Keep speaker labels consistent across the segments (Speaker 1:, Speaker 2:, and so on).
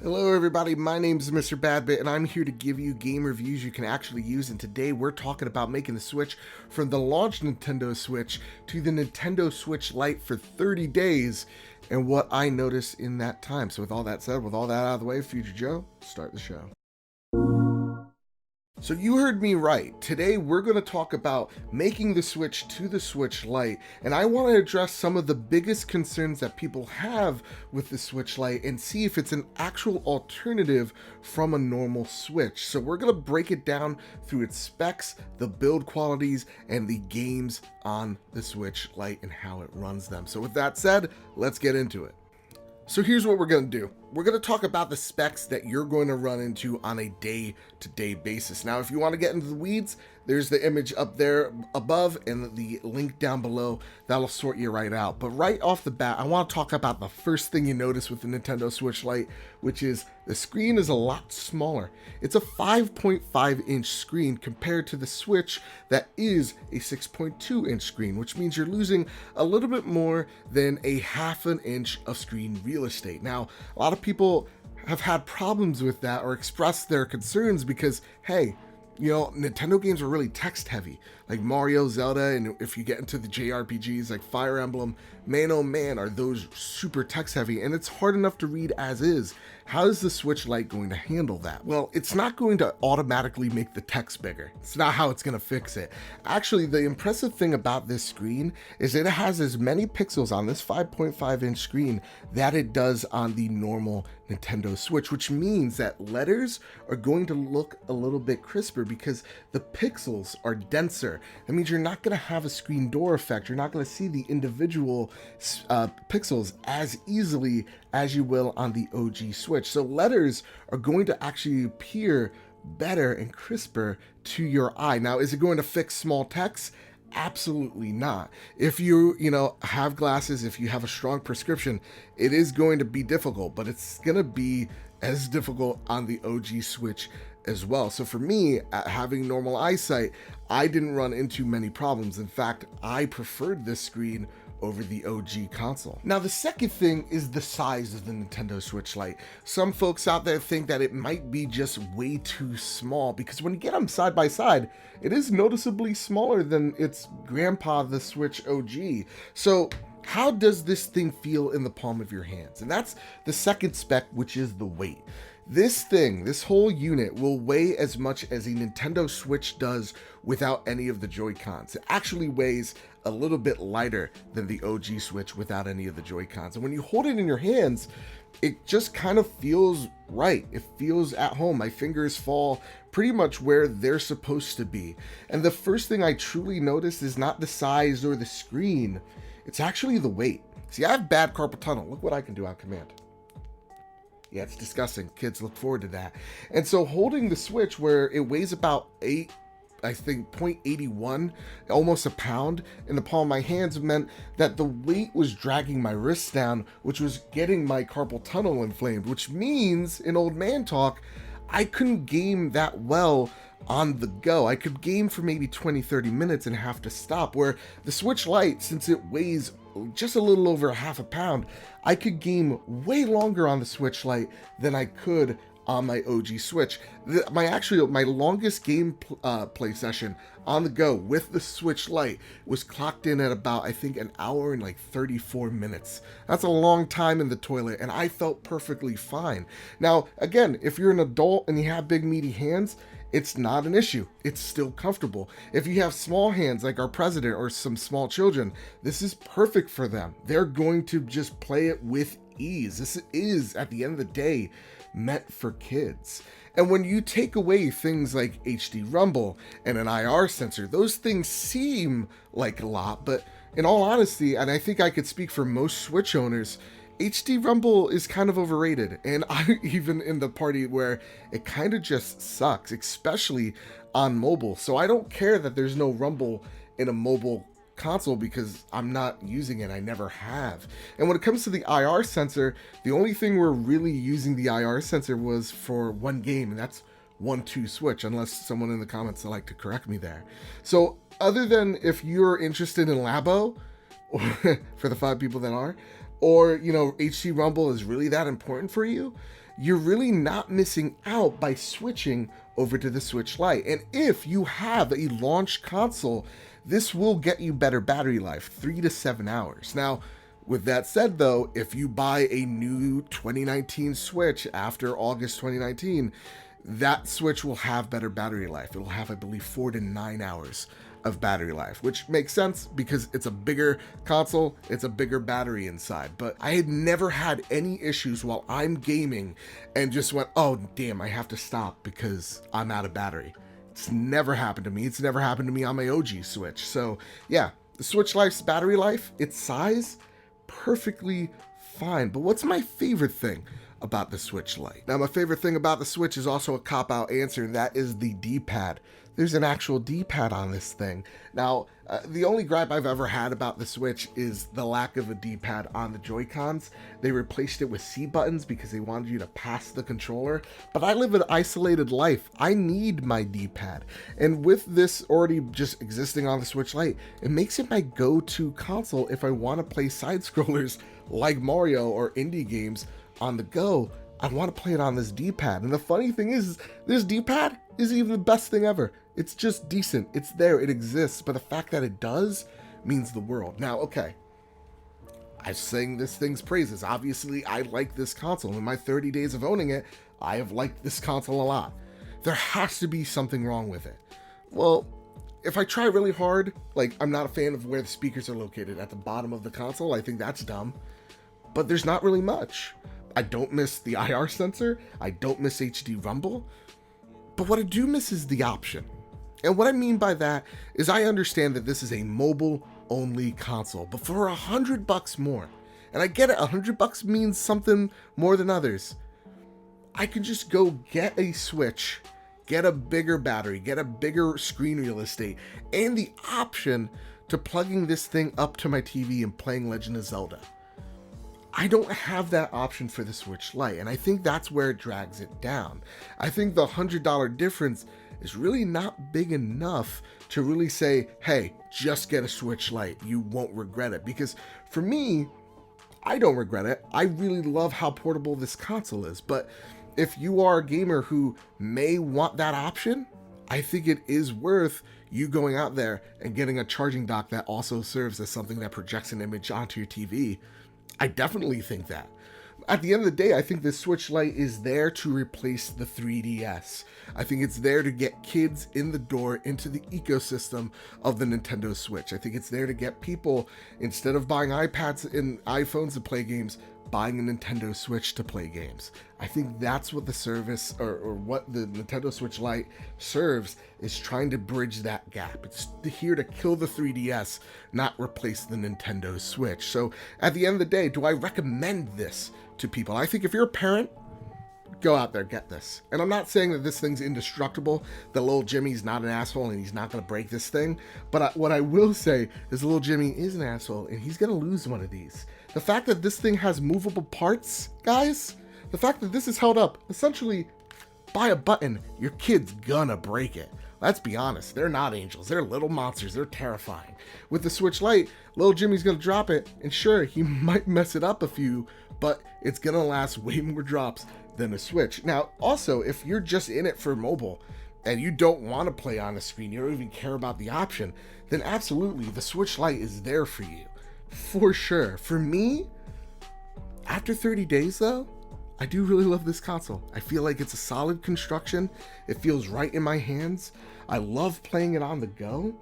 Speaker 1: Hello everybody, my name is Mr. Badbit and I'm here to give you game reviews you can actually use, and today we're talking about making the switch from the launch Nintendo Switch to the Nintendo Switch Lite for 30 days and what I noticed in that time. So with all that said, with all that out of the way, Future Joe, start the show. So you heard me right. Today we're going to talk about making the switch to the Switch Lite, and I want to address some of the biggest concerns that people have with the Switch Lite and see if it's an actual alternative from a normal Switch. So we're going to break it down through its specs, the build qualities, and the games on the Switch Lite and how it runs them. So with that said, let's get into it. So here's what we're going to do. We're going to talk about the specs that you're going to run into on a day-to-day basis. Now, if you want to get into the weeds, there's the image up there above and the link down below. That'll sort you right out. But right off the bat, I want to talk about the first thing you notice with the Nintendo Switch Lite, which is the screen is a lot smaller. It's a 5.5-inch screen compared to the Switch that is a 6.2-inch screen, which means you're losing a little bit more than a half an inch of screen real estate. Now, a lot of people have had problems with that or expressed their concerns because, hey, you know, Nintendo games are really text heavy, like Mario, Zelda, and if you get into the JRPGs like Fire Emblem, man oh man, are those super text heavy, and it's hard enough to read as is. How is the Switch Lite going to handle that? Well, it's not going to automatically make the text bigger. It's not how it's going to fix it. Actually, the impressive thing about this screen is that it has as many pixels on this 5.5-inch screen that it does on the normal Nintendo Switch, which means that letters are going to look a little bit crisper because the pixels are denser. That means you're not going to have a screen door effect. You're not going to see the individual pixels as easily as you will on the OG Switch. So letters are going to actually appear better and crisper to your eye. Now, is it going to fix small text? Absolutely not. If you have glasses, if you have a strong prescription, it is going to be difficult, but it's going to be as difficult on the OG Switch as well. So for me, having normal eyesight, I didn't run into many problems. In fact, I preferred this screen over the OG console. Now, the second thing is the size of the Nintendo Switch Lite. Some folks out there think that it might be just way too small because when you get them side by side, it is noticeably smaller than its grandpa, the Switch OG. So how does this thing feel in the palm of your hands? And that's the second spec, which is the weight. This whole unit will weigh as much as a Nintendo Switch does without any of the Joy-Cons. It actually weighs a little bit lighter than the OG Switch without any of the Joy-Cons. And when you hold it in your hands, it just kind of feels right. It feels at home. My fingers fall pretty much where they're supposed to be. And the first thing I truly noticed is not the size or the screen. It's actually the weight. See, I have bad carpal tunnel. Look what I can do on command. Yeah, it's disgusting. Kids look forward to that. And so holding the Switch where it weighs about 0.81, almost a pound in the palm of my hands meant that the weight was dragging my wrists down, which was getting my carpal tunnel inflamed, which means, in old man talk, I couldn't game that well on the go. I could game for maybe 20-30 minutes and have to stop, where the Switch Lite, since it weighs just a little over half a pound, I could game way longer on the Switch Lite than I could on my OG Switch. My longest game play session on the go with the Switch Lite was clocked in at about, I think, an hour and like 34 minutes. That's a long time in the toilet, and I felt perfectly fine. Now, again, if you're an adult and you have big meaty hands, it's not an issue. It's still comfortable. If you have small hands like our president or some small children, this is perfect for them. They're going to just play it with ease. This is, at the end of the day, meant for kids. And when you take away things like HD rumble and an IR sensor, those things seem like a lot, but in all honesty, and I think I could speak for most Switch owners, HD rumble is kind of overrated, and I'm even in the party where it kind of just sucks, especially on mobile. So I don't care that there's no rumble in a mobile console because I'm not using it. I never have. And when it comes to the IR sensor, the only thing we're really using the IR sensor was for one game, and that's 1-2 Switch, unless someone in the comments would like to correct me there. So other than if you're interested in Labo, or for the 5 people that are, or, HD rumble is really that important for you, you're really not missing out by switching over to the Switch Lite. And if you have a launch console, this will get you better battery life, 3 to 7 hours. Now, with that said though, if you buy a new 2019 Switch after August 2019, that Switch will have better battery life. It'll have, I believe, 4 to 9 hours of battery life, which makes sense because it's a bigger console, it's a bigger battery inside. But I had never had any issues while I'm gaming and just went, oh damn, I have to stop because I'm out of battery. It's never happened to me. It's never happened to me on my OG Switch. So yeah, the Switch Lite's battery life, its size, perfectly fine. But what's my favorite thing about the Switch Lite? Now, my favorite thing about the Switch is also a cop-out answer, and that is the D-pad. There's an actual D-pad on this thing. Now, the only gripe I've ever had about the Switch is the lack of a D-pad on the Joy-Cons. They replaced it with C buttons because they wanted you to pass the controller, but I live an isolated life. I need my D-pad. And with this already just existing on the Switch Lite, it makes it my go-to console if I want to play side-scrollers like Mario or indie games on the go. I want to play it on this D-pad. And the funny thing is, this D-pad isn't even the best thing ever. It's just decent. It's there. It exists. But the fact that it does means the world. Now, okay, I sing this thing's praises. Obviously, I like this console. In my 30 days of owning it, I have liked this console a lot. There has to be something wrong with it. Well, if I try really hard, like, I'm not a fan of where the speakers are located at the bottom of the console. I think that's dumb. But there's not really much. I don't miss the IR sensor. I don't miss HD rumble. But what I do miss is the option. And what I mean by that is I understand that this is a mobile only console, but for $100 more, and I get it, $100 means something more than others. I can just go get a Switch, get a bigger battery, get a bigger screen real estate, and the option to plugging this thing up to my TV and playing Legend of Zelda. I don't have that option for the Switch Lite, and I think that's where it drags it down. I think the $100 difference is really not big enough to really say, hey, just get a Switch Lite. You won't regret it. Because for me, I don't regret it. I really love how portable this console is. But if you are a gamer who may want that option, I think it is worth you going out there and getting a charging dock that also serves as something that projects an image onto your TV. I definitely think that. At the end of the day, I think the Switch Lite is there to replace the 3DS. I think it's there to get kids in the door into the ecosystem of the Nintendo Switch. I think it's there to get people, instead of buying iPads and iPhones to play games, buying a Nintendo Switch to play games. I think that's what the service, or what the Nintendo Switch Lite serves, is trying to bridge that gap. It's here to kill the 3DS, not replace the Nintendo Switch. So at the end of the day, do I recommend this to people? I think if you're a parent, go out there, get this. And I'm not saying that this thing's indestructible, that little Jimmy's not an asshole and he's not going to break this thing, but what I will say is little Jimmy is an asshole and he's going to lose one of these. The fact that this thing has movable parts, guys, the fact that this is held up essentially by a button, your kid's gonna break it. Let's be honest, they're not angels, they're little monsters, they're terrifying. With the Switch Lite, little Jimmy's gonna drop it, and sure, he might mess it up a few, but it's gonna last way more drops than a Switch. Now, also, if you're just in it for mobile, and you don't want to play on a screen, you don't even care about the option, then absolutely, the Switch Lite is there for you. For sure. For me, after 30 days though, I do really love this console. I feel like it's a solid construction. It feels right in my hands. I love playing it on the go.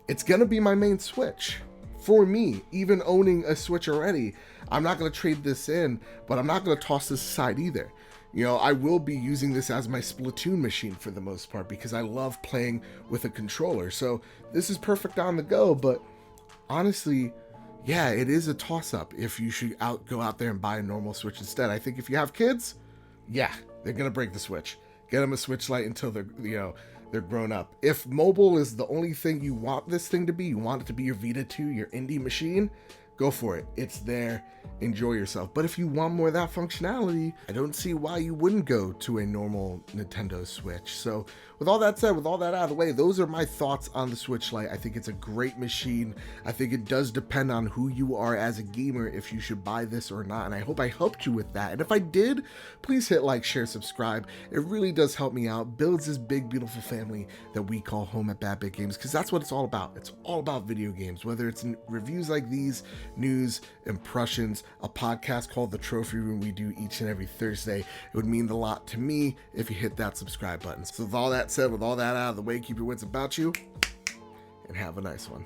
Speaker 1: It's gonna be my main Switch. For me, even owning a Switch already, I'm not gonna trade this in, but I'm not gonna toss this aside either. You know, I will be using this as my Splatoon machine for the most part because I love playing with a controller. So this is perfect on the go, but honestly, yeah, it is a toss-up if you should go out there and buy a normal Switch instead. I think if you have kids, yeah, they're gonna break the Switch. Get them a Switch Lite until they're grown up. If mobile is the only thing you want this thing to be, you want it to be your Vita 2, your indie machine, go for it. It's there. Enjoy yourself. But if you want more of that functionality, I don't see why you wouldn't go to a normal Nintendo Switch. So with all that said, with all that out of the way, those are my thoughts on the Switch Lite. I think it's a great machine. I think it does depend on who you are as a gamer if you should buy this or not. And I hope I helped you with that. And if I did, please hit like, share, subscribe. It really does help me out. Builds this big, beautiful family that we call home at Bad Bit Games, because that's what it's all about. It's all about video games, whether it's in reviews like these, news, impressions, a podcast called The Trophy Room we do each and every Thursday. It would mean a lot to me if you hit that subscribe button. So with all that said, with all that out of the way, keep your wits about you and have a nice one.